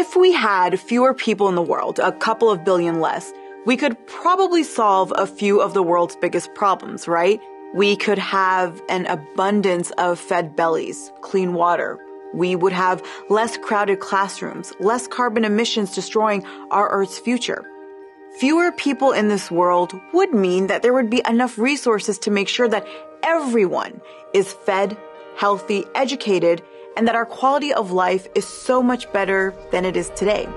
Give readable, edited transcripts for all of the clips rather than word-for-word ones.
If we had fewer people in the world, a couple of billion less, we could probably solve a few of the world's biggest problems, right? We could have an abundance of fed bellies, clean water. We would have less crowded classrooms, less carbon emissions destroying our Earth's future. Fewer people in this world would mean that there would be enough resources to make sure that everyone is fed, healthy, educated, and that our quality of life is so much better than it is today.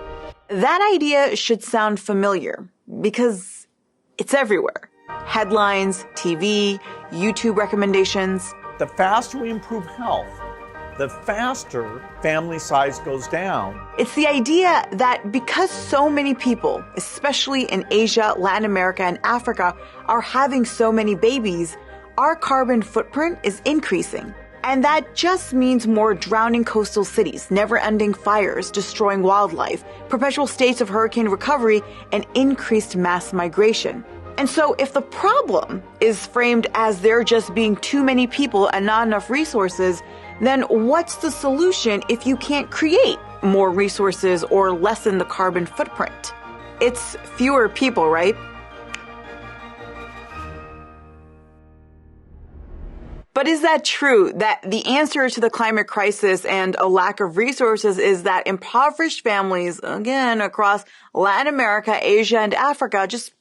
That idea should sound familiar because it's everywhere. Headlines, TV, YouTube recommendations. The faster we improve health, the faster family size goes down. It's the idea that because so many people, especially in Asia, Latin America, and Africa, are having so many babies, our carbon footprint is increasing. And that just means more drowning coastal cities, never-ending fires, destroying wildlife, perpetual states of hurricane recovery, and increased mass migration. And so if the problem is framed as there just being too many people and not enough resources, then what's the solution if you can't create more resources or lessen the carbon footprint? It's fewer people, right? But is that true, that the answer to the climate crisis and a lack of resources is that impoverished families, again, across Latin America, Asia, and Africa just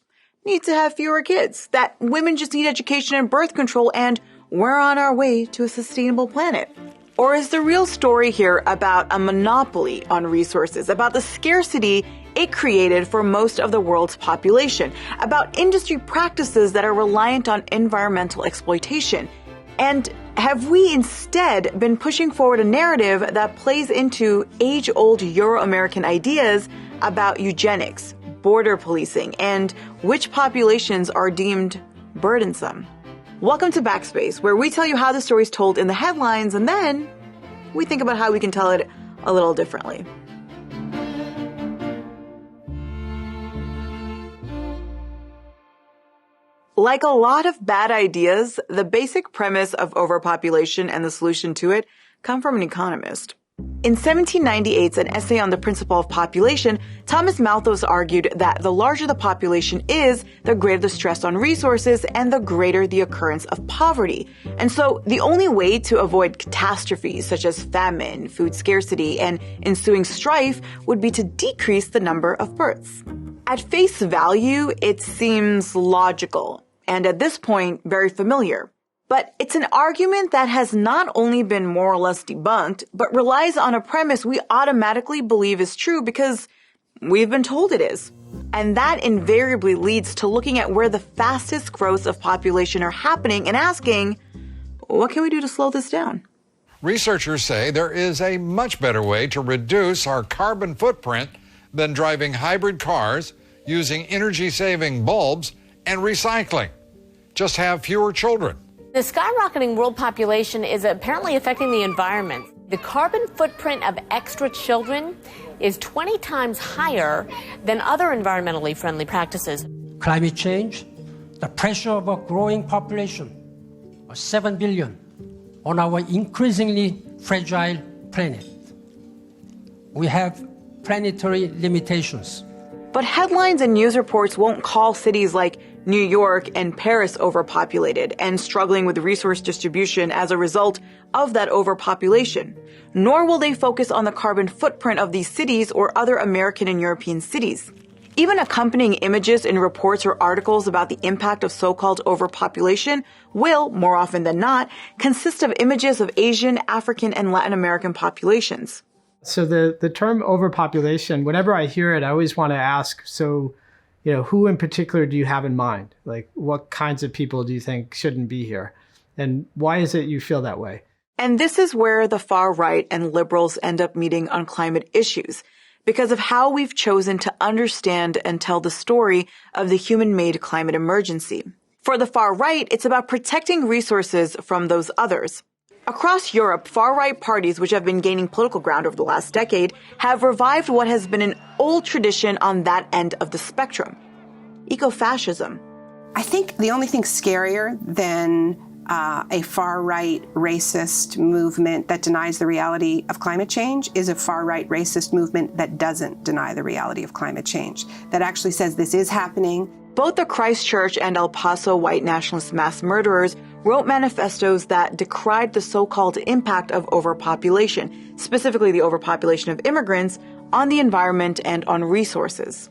need to have fewer kids, that women just need education and birth control, and we're on our way to a sustainable planet? Or is the real story here about a monopoly on resources, about the scarcity it created for most of the world's population, about industry practices that are reliant on environmental exploitation? And have we instead been pushing forward a narrative that plays into age-old Euro-American ideas about eugenics, border policing, and which populations are deemed burdensome? Welcome to Backspace, where we tell you how the story's told in the headlines, and then we think about how we can tell it a little differently. Like a lot of bad ideas, the basic premise of overpopulation and the solution to it come from an economist. In 1798's An Essay on the Principle of Population, Thomas Malthus argued that the larger the population is, the greater the stress on resources and the greater the occurrence of poverty. And so the only way to avoid catastrophes such as famine, food scarcity, and ensuing strife would be to decrease the number of births. At face value, it seems logical, and at this point, very familiar. But it's an argument that has not only been more or less debunked, but relies on a premise we automatically believe is true because we've been told it is. And that invariably leads to looking at where the fastest growths of population are happening and asking, what can we do to slow this down? Researchers say there is a much better way to reduce our carbon footprint than driving hybrid cars, using energy-saving bulbs, and recycling. Just have fewer children. The skyrocketing world population is apparently affecting the environment. The carbon footprint of extra children is 20 times higher than other environmentally friendly practices. Climate change, the pressure of a growing population of 7 billion on our increasingly fragile planet. We have planetary limitations. But headlines and news reports won't call cities like New York and Paris overpopulated and struggling with resource distribution as a result of that overpopulation. Nor will they focus on the carbon footprint of these cities or other American and European cities. Even accompanying images in reports or articles about the impact of so-called overpopulation will, more often than not, consist of images of Asian, African, and Latin American populations. So the term overpopulation, whenever I hear it, I always want to ask, so, who in particular do you have in mind? Like, what kinds of people do you think shouldn't be here? And why is it you feel that way? And this is where the far right and liberals end up meeting on climate issues, because of how we've chosen to understand and tell the story of the human-made climate emergency. For the far right, it's about protecting resources from those others. Across Europe, far-right parties, which have been gaining political ground over the last decade, have revived what has been an old tradition on that end of the spectrum: eco-fascism. I think the only thing scarier than a far-right racist movement that denies the reality of climate change is a far-right racist movement that doesn't deny the reality of climate change, that actually says this is happening. Both the Christchurch and El Paso white nationalist mass murderers wrote manifestos that decried the so-called impact of overpopulation, specifically the overpopulation of immigrants, on the environment and on resources.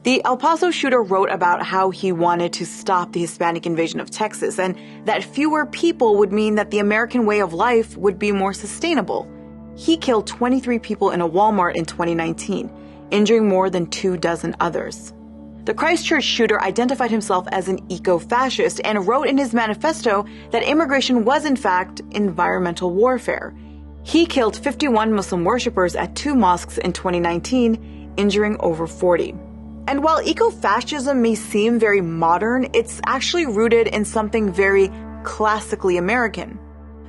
The El Paso shooter wrote about how he wanted to stop the Hispanic invasion of Texas and that fewer people would mean that the American way of life would be more sustainable. He killed 23 people in a Walmart in 2019, injuring more than 24 others. The Christchurch shooter identified himself as an eco-fascist and wrote in his manifesto that immigration was in fact environmental warfare. He killed 51 Muslim worshippers at 2 mosques in 2019, injuring over 40. And while eco-fascism may seem very modern, it's actually rooted in something very classically American.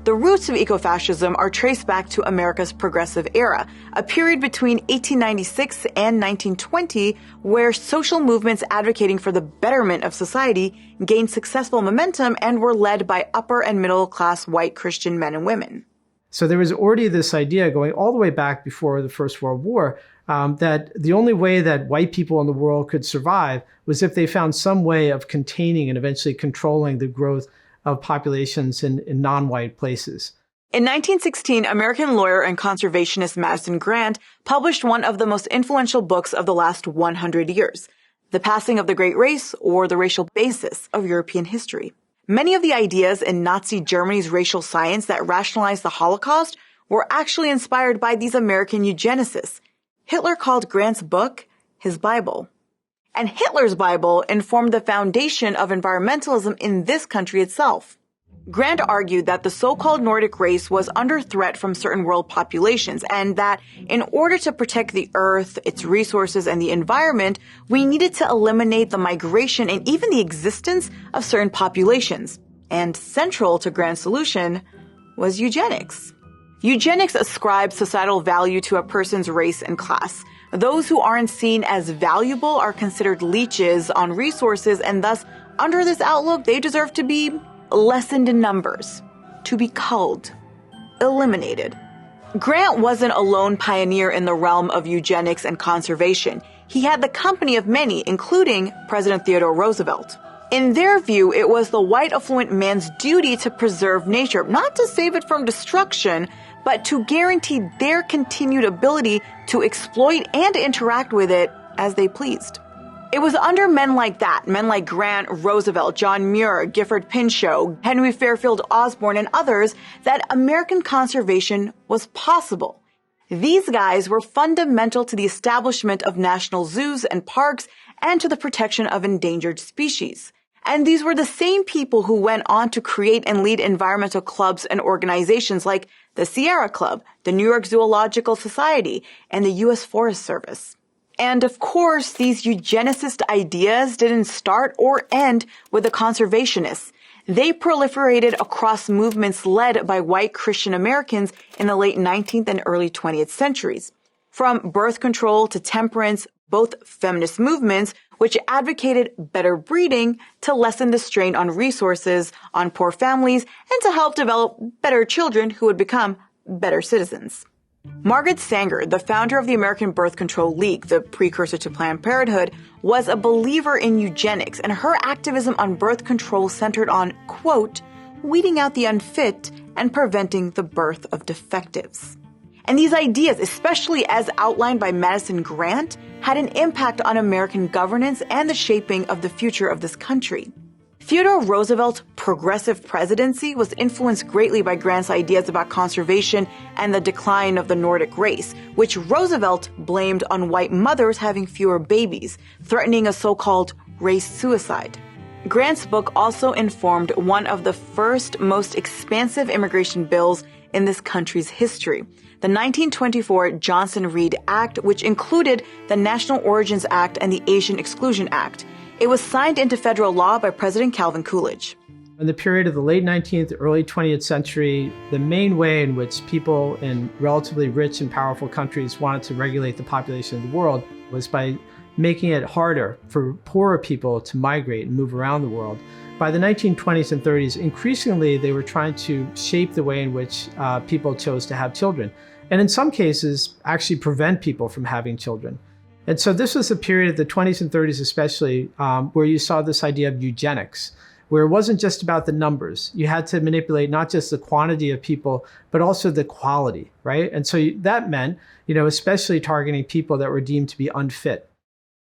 The roots of eco-fascism are traced back to America's progressive era, a period between 1896 and 1920 where social movements advocating for the betterment of society gained successful momentum and were led by upper and middle class white Christian men and women. So there was already this idea going all the way back before the First World War that the only way that white people in the world could survive was if they found some way of containing and eventually controlling the growth of populations in non-white places. In 1916, American lawyer and conservationist Madison Grant published one of the most influential books of the last 100 years, The Passing of the Great Race, or The Racial Basis of European History. Many of the ideas in Nazi Germany's racial science that rationalized the Holocaust were actually inspired by these American eugenicists. Hitler called Grant's book his Bible. And Hitler's Bible informed the foundation of environmentalism in this country itself. Grant argued that the so-called Nordic race was under threat from certain world populations and that in order to protect the earth, its resources, and the environment, we needed to eliminate the migration and even the existence of certain populations. And central to Grant's solution was eugenics. Eugenics ascribes societal value to a person's race and class. Those who aren't seen as valuable are considered leeches on resources, and thus, under this outlook, they deserve to be lessened in numbers, to be culled, eliminated. Grant wasn't a lone pioneer in the realm of eugenics and conservation. He had the company of many, including President Theodore Roosevelt. In their view, it was the white affluent man's duty to preserve nature, not to save it from destruction, but to guarantee their continued ability to exploit and interact with it as they pleased. It was under men like that, men like Grant, Roosevelt, John Muir, Gifford Pinchot, Henry Fairfield Osborn, and others, that American conservation was possible. These guys were fundamental to the establishment of national zoos and parks and to the protection of endangered species. And these were the same people who went on to create and lead environmental clubs and organizations like the Sierra Club, the New York Zoological Society, and the U.S. Forest Service. And of course, these eugenicist ideas didn't start or end with the conservationists. They proliferated across movements led by white Christian Americans in the late 19th and early 20th centuries. From birth control to temperance, both feminist movements, which advocated better breeding to lessen the strain on resources, on poor families, and to help develop better children who would become better citizens. Margaret Sanger, the founder of the American Birth Control League, the precursor to Planned Parenthood, was a believer in eugenics, and her activism on birth control centered on, quote, weeding out the unfit and preventing the birth of defectives. And these ideas, especially as outlined by Madison Grant, had an impact on American governance and the shaping of the future of this country. Theodore Roosevelt's progressive presidency was influenced greatly by Grant's ideas about conservation and the decline of the Nordic race, which Roosevelt blamed on white mothers having fewer babies, threatening a so-called race suicide. Grant's book also informed one of the first, most expansive immigration bills in this country's history, the 1924 Johnson-Reed Act, which included the National Origins Act and the Asian Exclusion Act. It was signed into federal law by President Calvin Coolidge. In the period of the late 19th, early 20th century, the main way in which people in relatively rich and powerful countries wanted to regulate the population of the world was by making it harder for poorer people to migrate and move around the world, By the 1920s and 30s, increasingly they were trying to shape the way in which people chose to have children, and in some cases actually prevent people from having children. And so this was a period of the 20s and 30s especially where you saw this idea of eugenics, where it wasn't just about the numbers. You had to manipulate not just the quantity of people, but also the quality, right? And so that meant, especially targeting people that were deemed to be unfit.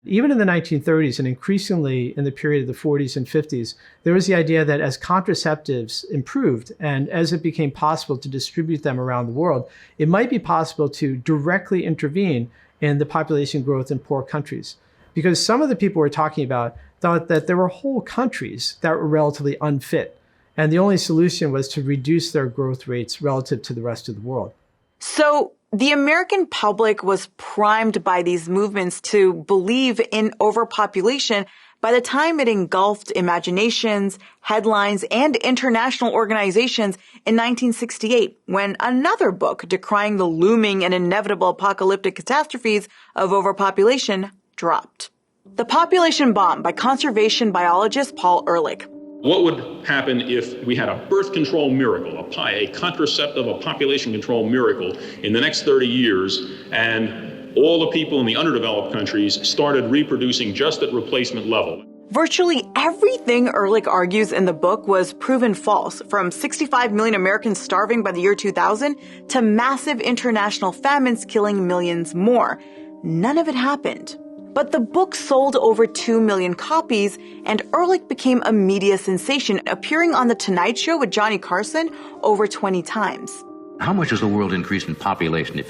Even in the 1930s and increasingly in the period of the 40s and 50s, there was the idea that as contraceptives improved and as it became possible to distribute them around the world, it might be possible to directly intervene in the population growth in poor countries. Because some of the people we're talking about thought that there were whole countries that were relatively unfit, and the only solution was to reduce their growth rates relative to the rest of the world. So the American public was primed by these movements to believe in overpopulation by the time it engulfed imaginations, headlines, and international organizations in 1968, when another book decrying the looming and inevitable apocalyptic catastrophes of overpopulation dropped. The Population Bomb by conservation biologist Paul Ehrlich. What would happen if we had a birth control miracle, a contraceptive, a population control miracle in the next 30 years, and all the people in the underdeveloped countries started reproducing just at replacement level? Virtually everything Ehrlich argues in the book was proven false, from 65 million Americans starving by the year 2000 to massive international famines killing millions more. None of it happened. But the book sold over 2 million copies, and Ehrlich became a media sensation, appearing on The Tonight Show with Johnny Carson over 20 times. How much has the world increased in population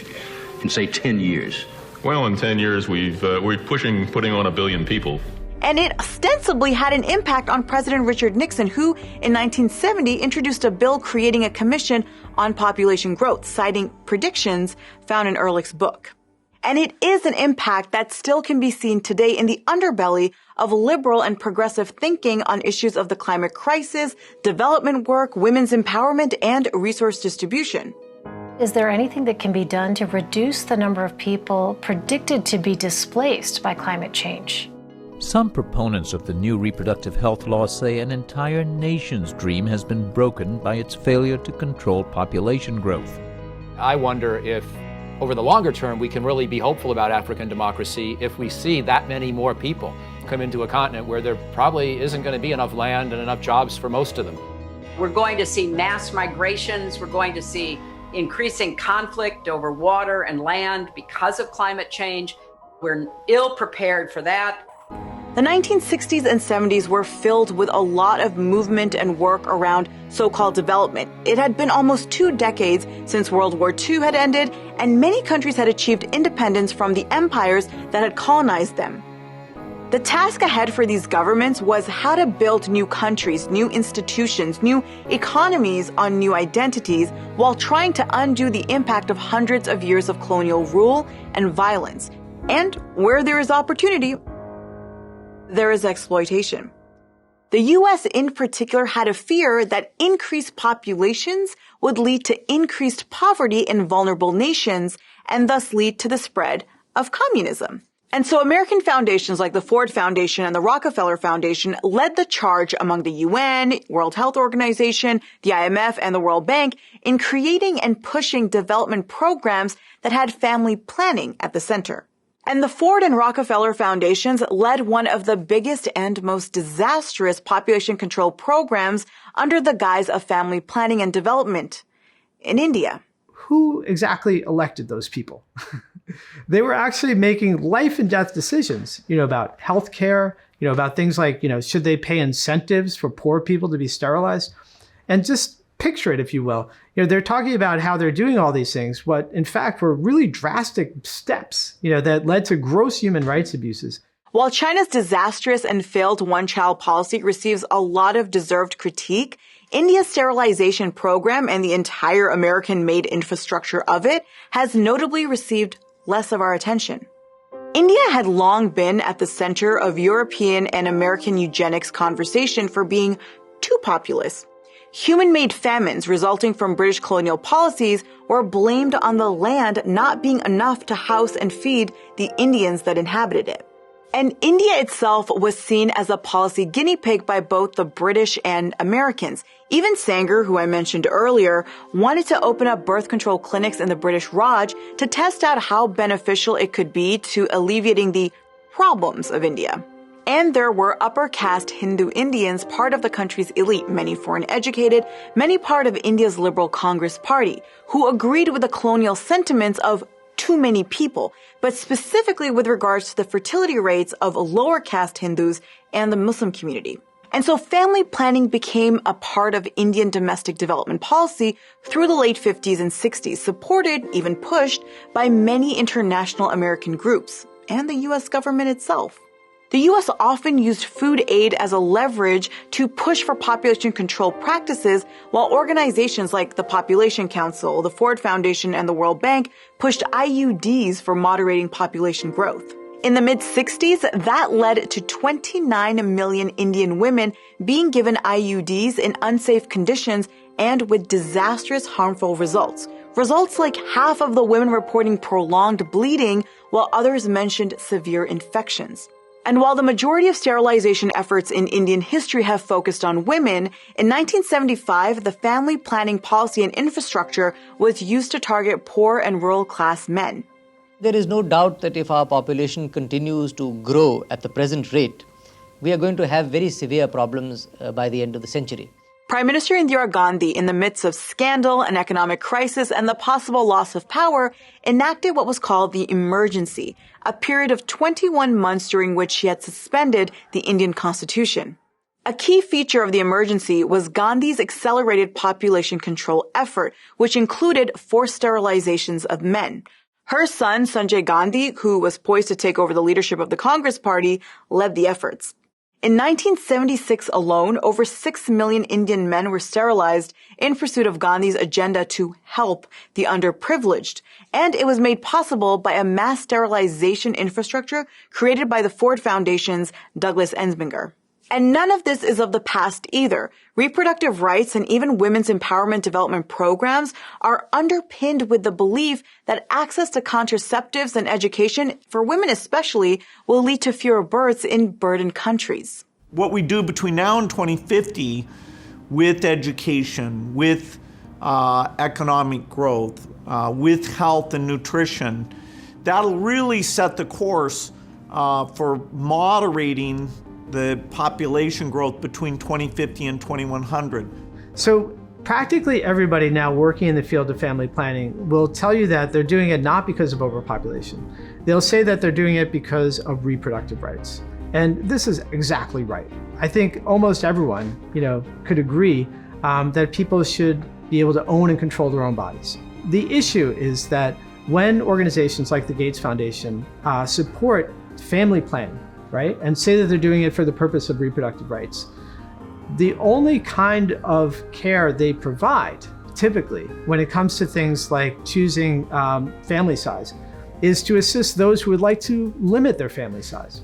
in, say, 10 years? Well, in 10 years, we're putting on 1 billion people. And it ostensibly had an impact on President Richard Nixon, who in 1970 introduced a bill creating a commission on population growth, citing predictions found in Ehrlich's book. And it is an impact that still can be seen today in the underbelly of liberal and progressive thinking on issues of the climate crisis, development work, women's empowerment, and resource distribution. Is there anything that can be done to reduce the number of people predicted to be displaced by climate change? Some proponents of the new reproductive health law say an entire nation's dream has been broken by its failure to control population growth. I wonder if over the longer term, we can really be hopeful about African democracy if we see that many more people come into a continent where there probably isn't going to be enough land and enough jobs for most of them. We're going to see mass migrations. We're going to see increasing conflict over water and land because of climate change. We're ill prepared for that. The 1960s and 70s were filled with a lot of movement and work around so-called development. It had been almost 2 decades since World War II had ended, and many countries had achieved independence from the empires that had colonized them. The task ahead for these governments was how to build new countries, new institutions, new economies on new identities, while trying to undo the impact of hundreds of years of colonial rule and violence. And where there is opportunity, there is exploitation. The U.S. in particular had a fear that increased populations would lead to increased poverty in vulnerable nations and thus lead to the spread of communism. And so American foundations like the Ford Foundation and the Rockefeller Foundation led the charge among the UN, World Health Organization, the IMF, and the World Bank in creating and pushing development programs that had family planning at the center. And the Ford and Rockefeller Foundations led one of the biggest and most disastrous population control programs under the guise of family planning and development in India. Who exactly elected those people? They were actually making life and death decisions, about healthcare, about things like, should they pay incentives for poor people to be sterilized? And just picture it, if you will. They're talking about how they're doing all these things, what in fact were really drastic steps, that led to gross human rights abuses. While China's disastrous and failed one-child policy receives a lot of deserved critique, India's sterilization program and the entire American-made infrastructure of it has notably received less of our attention. India had long been at the center of European and American eugenics conversation for being too populous. Human-made famines resulting from British colonial policies were blamed on the land not being enough to house and feed the Indians that inhabited it. And India itself was seen as a policy guinea pig by both the British and Americans. Even Sanger, who I mentioned earlier, wanted to open up birth control clinics in the British Raj to test out how beneficial it could be to alleviating the problems of India. And there were upper caste Hindu Indians, part of the country's elite, many foreign educated, many part of India's Liberal Congress Party, who agreed with the colonial sentiments of too many people, but specifically with regards to the fertility rates of lower caste Hindus and the Muslim community. And so family planning became a part of Indian domestic development policy through the late 50s and 60s, supported, even pushed, by many international American groups and the U.S. government itself. The U.S. often used food aid as a leverage to push for population control practices, while organizations like the Population Council, the Ford Foundation, and the World Bank pushed IUDs for moderating population growth. In the mid-60s, that led to 29 million Indian women being given IUDs in unsafe conditions and with disastrous, harmful results. Results like half of the women reporting prolonged bleeding, while others mentioned severe infections. And while the majority of sterilization efforts in Indian history have focused on women, in 1975, the family planning policy and infrastructure was used to target poor and rural class men. There is no doubt that if our population continues to grow at the present rate, we are going to have very severe problems by the end of the century. Prime Minister Indira Gandhi, in the midst of scandal, an economic crisis, and the possible loss of power, enacted what was called the emergency, a period of 21 months during which she had suspended the Indian constitution. A key feature of the emergency was Gandhi's accelerated population control effort, which included forced sterilizations of men. Her son, Sanjay Gandhi, who was poised to take over the leadership of the Congress Party, led the efforts. In 1976 alone, over 6 million Indian men were sterilized in pursuit of Gandhi's agenda to help the underprivileged, and it was made possible by a mass sterilization infrastructure created by the Ford Foundation's Douglas Ensminger. And none of this is of the past either. Reproductive rights and even women's empowerment development programs are underpinned with the belief that access to contraceptives and education, for women especially, will lead to fewer births in burdened countries. What we do between now and 2050 with education, with economic growth, with health and nutrition, that'll really set the course for moderating the population growth between 2050 and 2100. So practically everybody now working in the field of family planning will tell you that they're doing it not because of overpopulation. They'll say that they're doing it because of reproductive rights. And this is exactly right. I think almost everyone, could agree that people should be able to own and control their own bodies. The issue is that when organizations like the Gates Foundation support family planning, right, and say that they're doing it for the purpose of reproductive rights, the only kind of care they provide, typically, when it comes to things like choosing family size, is to assist those who would like to limit their family size,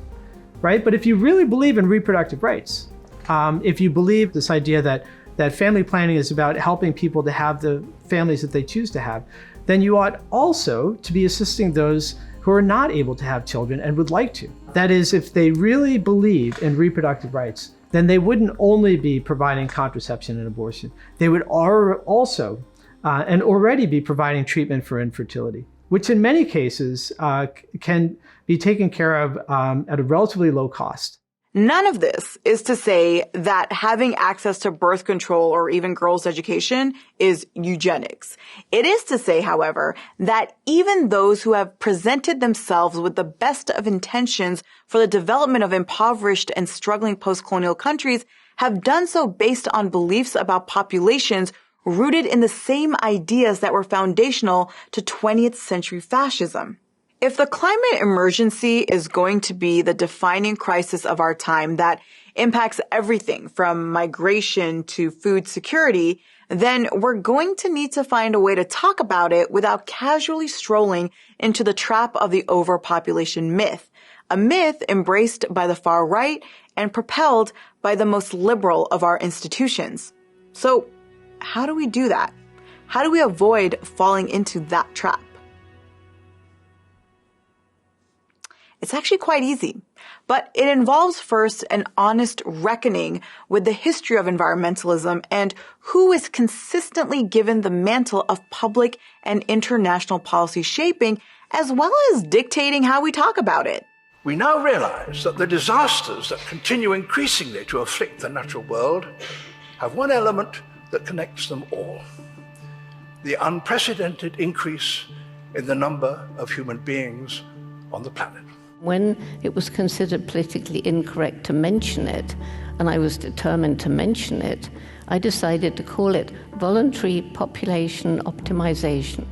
right? But if you really believe in reproductive rights, if you believe this idea that family planning is about helping people to have the families that they choose to have, then you ought also to be assisting those who are not able to have children and would like to. That is, if they really believe in reproductive rights, then they wouldn't only be providing contraception and abortion. They would also and already be providing treatment for infertility, which in many cases can be taken care of at a relatively low cost. None of this is to say that having access to birth control or even girls' education is eugenics. It is to say, however, that even those who have presented themselves with the best of intentions for the development of impoverished and struggling post-colonial countries have done so based on beliefs about populations rooted in the same ideas that were foundational to 20th century fascism. If the climate emergency is going to be the defining crisis of our time that impacts everything from migration to food security, then we're going to need to find a way to talk about it without casually strolling into the trap of the overpopulation myth, a myth embraced by the far right and propelled by the most liberal of our institutions. So, how do we do that? How do we avoid falling into that trap? It's actually quite easy, but it involves first an honest reckoning with the history of environmentalism and who is consistently given the mantle of public and international policy shaping, as well as dictating how we talk about it. We now realize that the disasters that continue increasingly to afflict the natural world have one element that connects them all: the unprecedented increase in the number of human beings on the planet. When it was considered politically incorrect to mention it, and I was determined to mention it, I decided to call it voluntary population optimization.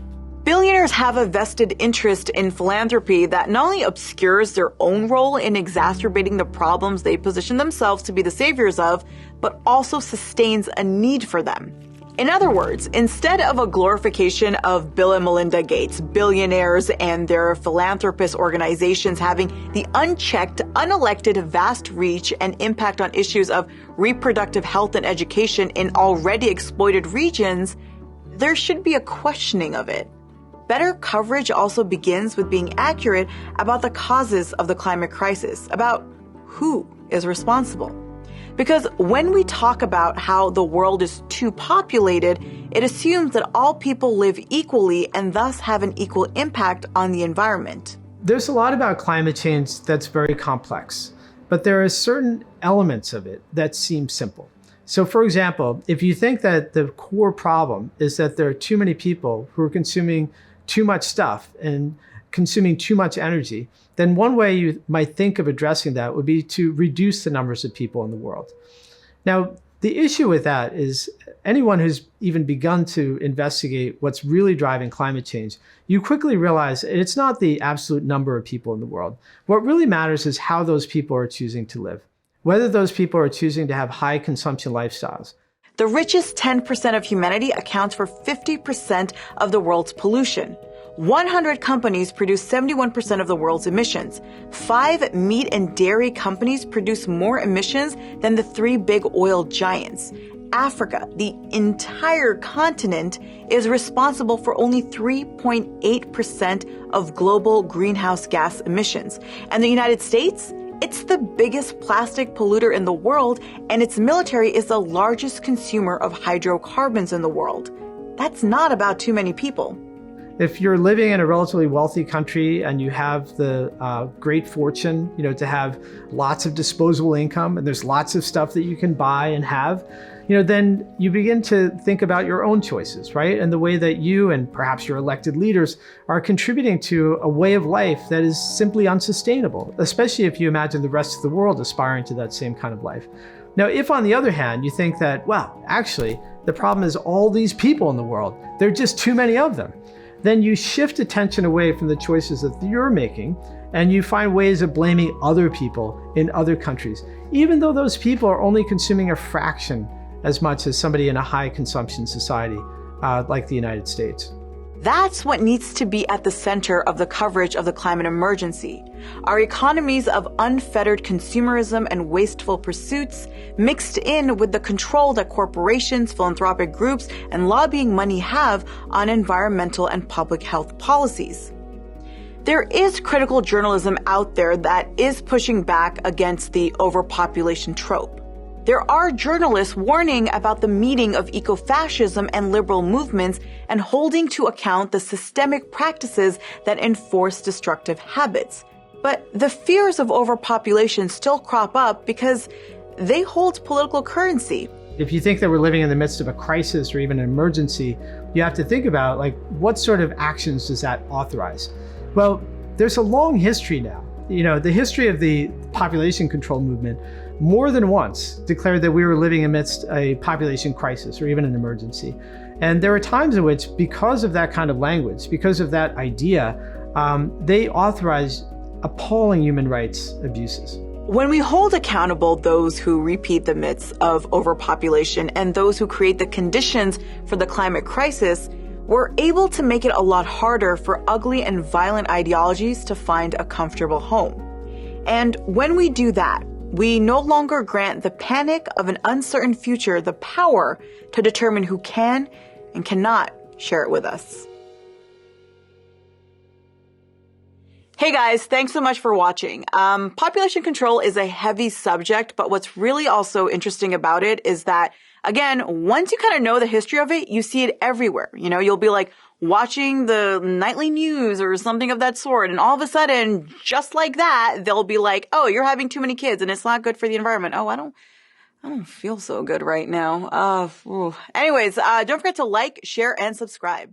Billionaires have a vested interest in philanthropy that not only obscures their own role in exacerbating the problems they position themselves to be the saviors of, but also sustains a need for them. In other words, instead of a glorification of Bill and Melinda Gates, billionaires and their philanthropist organizations having the unchecked, unelected, vast reach and impact on issues of reproductive health and education in already exploited regions, there should be a questioning of it. Better coverage also begins with being accurate about the causes of the climate crisis, about who is responsible. Because when we talk about how the world is too populated, it assumes that all people live equally and thus have an equal impact on the environment. There's a lot about climate change that's very complex, but there are certain elements of it that seem simple. So for example, if you think that the core problem is that there are too many people who are consuming too much stuff and consuming too much energy, then one way you might think of addressing that would be to reduce the numbers of people in the world. Now, the issue with that is anyone who's even begun to investigate what's really driving climate change, you quickly realize it's not the absolute number of people in the world. What really matters is how those people are choosing to live, whether those people are choosing to have high consumption lifestyles. The richest 10% of humanity accounts for 50% of the world's pollution. 100 companies produce 71% of the world's emissions. 5 meat and dairy companies produce more emissions than the 3 big oil giants. Africa, the entire continent, is responsible for only 3.8% of global greenhouse gas emissions. And the United States? It's the biggest plastic polluter in the world, and its military is the largest consumer of hydrocarbons in the world. That's not about too many people. If you're living in a relatively wealthy country and you have the great fortune, to have lots of disposable income and there's lots of stuff that you can buy and have, then you begin to think about your own choices, right? And the way that you and perhaps your elected leaders are contributing to a way of life that is simply unsustainable, especially if you imagine the rest of the world aspiring to that same kind of life. Now, if on the other hand, you think that, well, actually, the problem is all these people in the world, there are just too many of them, then you shift attention away from the choices that you're making and you find ways of blaming other people in other countries, even though those people are only consuming a fraction as much as somebody in a high consumption society like the United States. That's what needs to be at the center of the coverage of the climate emergency. Our economies of unfettered consumerism and wasteful pursuits mixed in with the control that corporations, philanthropic groups, and lobbying money have on environmental and public health policies. There is critical journalism out there that is pushing back against the overpopulation trope. There are journalists warning about the meeting of eco-fascism and liberal movements and holding to account the systemic practices that enforce destructive habits. But the fears of overpopulation still crop up because they hold political currency. If you think that we're living in the midst of a crisis or even an emergency, you have to think about, what sort of actions does that authorize? Well, there's a long history now. The history of the population control movement more than once declared that we were living amidst a population crisis or even an emergency. And there are times in which, because of that kind of language, because of that idea, they authorized appalling human rights abuses. When we hold accountable those who repeat the myths of overpopulation and those who create the conditions for the climate crisis, we're able to make it a lot harder for ugly and violent ideologies to find a comfortable home. And when we do that, we no longer grant the panic of an uncertain future the power to determine who can and cannot share it with us. Hey guys, thanks so much for watching. Population control is a heavy subject, but what's really also interesting about it is that, again, once you kind of know the history of it, you see it everywhere. You know, you'll be like watching the nightly news or something of that sort, and all of a sudden, just like that, they'll be like, oh, you're having too many kids and it's not good for the environment. Oh, I don't feel so good right now. Anyways, don't forget to like, share, and subscribe.